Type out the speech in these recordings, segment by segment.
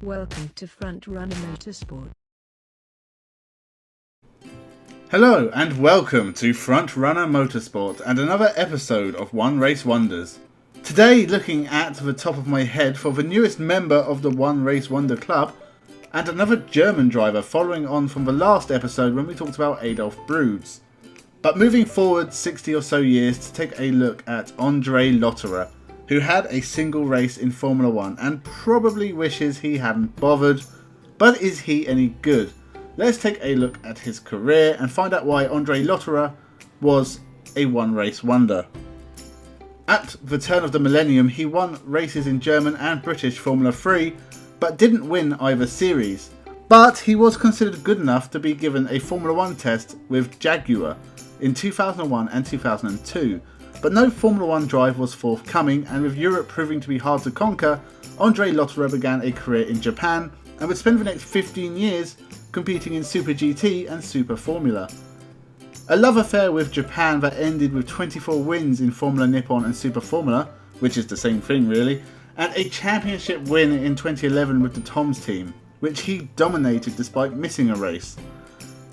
Welcome to Frontrunner Motorsport. Hello and welcome to Frontrunner Motorsport and another episode of One Race Wonders. Today looking at the top of my head for the newest member of the One Race Wonder Club and another German driver following on from the last episode when we talked about Adolf Bruds. But moving forward 60 or so years to take a look at Andre Lotterer, who had a single race in Formula 1 and probably wishes he hadn't bothered, but is he any good? Let's take a look at his career and find out why Andre Lotterer was a one-race wonder. At the turn of the millennium, he won races in German and British Formula 3, but didn't win either series. But he was considered good enough to be given a Formula 1 test with Jaguar in 2001 and 2002. But no Formula 1 drive was forthcoming, and with Europe proving to be hard to conquer, Andre Lotterer began a career in Japan and would spend the next 15 years competing in Super GT and Super Formula. A love affair with Japan that ended with 24 wins in Formula Nippon and Super Formula, which is the same thing really, and a championship win in 2011 with the Toms team, which he dominated despite missing a race.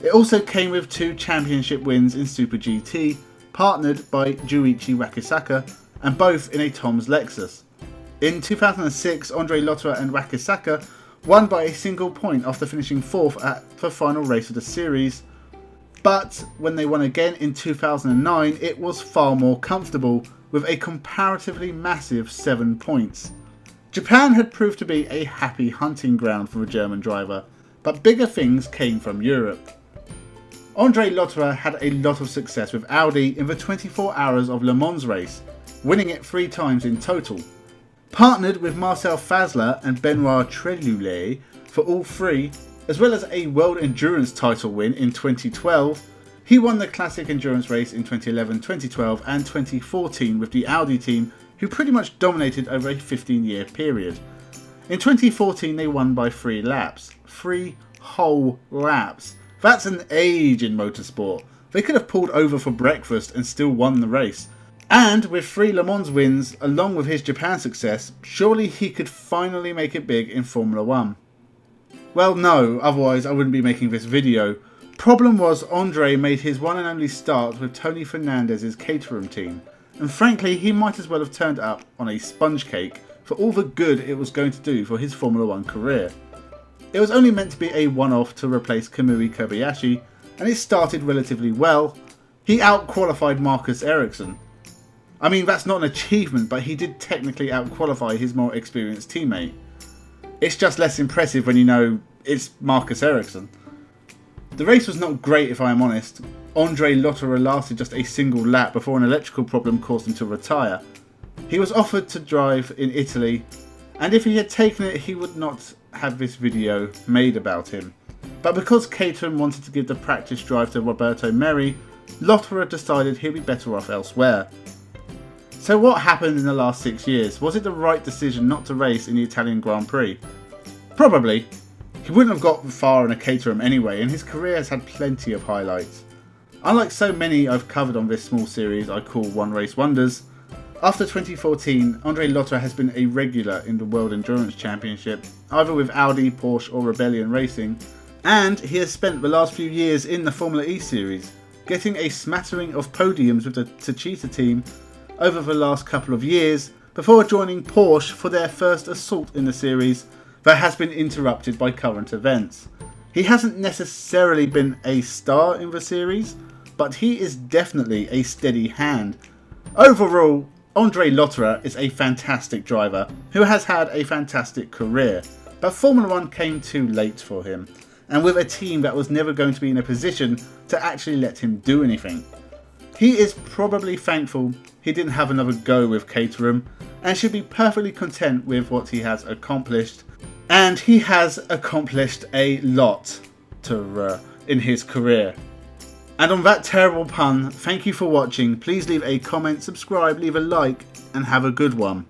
It also came with 2 championship wins in Super GT, partnered by Juichi Wakisaka, and both in a Toms Lexus. In 2006, Andre Lotterer and Wakisaka won by a single point after finishing 4th at the final race of the series, but when they won again in 2009, it was far more comfortable with a comparatively massive 7 points. Japan had proved to be a happy hunting ground for a German driver, but bigger things came from Europe. Andre Lotterer had a lot of success with Audi in the 24 Hours of Le Mans race, winning it 3 times in total. Partnered with Marcel Fasler and Benoit Trelulé for all 3, as well as a World Endurance title win in 2012, he won the Classic Endurance race in 2011, 2012 and 2014 with the Audi team, who pretty much dominated over a 15-year period. In 2014 they won by 3 laps. 3 whole laps. That's an age in motorsport. They could have pulled over for breakfast and still won the race. And with 3 Le Mans wins along with his Japan success, surely he could finally make it big in Formula 1. Well no, otherwise I wouldn't be making this video. Problem was Andre made his one and only start with Tony Fernandez's Caterham team, and frankly he might as well have turned up on a sponge cake for all the good it was going to do for his Formula 1 career. It was only meant to be a one-off to replace Kamui Kobayashi, and it started relatively well. He out-qualified Marcus Ericsson. I mean, that's not an achievement, but he did technically out-qualify his more experienced teammate. It's just less impressive when you know it's Marcus Ericsson. The race was not great if I am honest. Andre Lotterer lasted just a single lap before an electrical problem caused him to retire. He was offered to drive in Italy, and if he had taken it he would not have this video made about him. But because Caterham wanted to give the practice drive to Roberto Merri, Lotterer decided he'd be better off elsewhere. So what happened in the last 6 years? Was it the right decision not to race in the Italian Grand Prix? Probably. He wouldn't have got far in a Caterham anyway, and his career has had plenty of highlights. Unlike so many I've covered on this small series I call One Race Wonders, after 2014, Andre Lotterer has been a regular in the World Endurance Championship, either with Audi, Porsche or Rebellion Racing, and he has spent the last few years in the Formula E series, getting a smattering of podiums with the Techeetah team over the last couple of years, before joining Porsche for their first assault in the series that has been interrupted by current events. He hasn't necessarily been a star in the series, but he is definitely a steady hand. Overall, Andre Lotterer is a fantastic driver who has had a fantastic career, but Formula 1 came too late for him, and with a team that was never going to be in a position to actually let him do anything. He is probably thankful he didn't have another go with Caterham and should be perfectly content with what he has accomplished, and he has accomplished a lot in his career. And on that terrible pun, thank you for watching. Please leave a comment, subscribe, leave a like, and have a good one.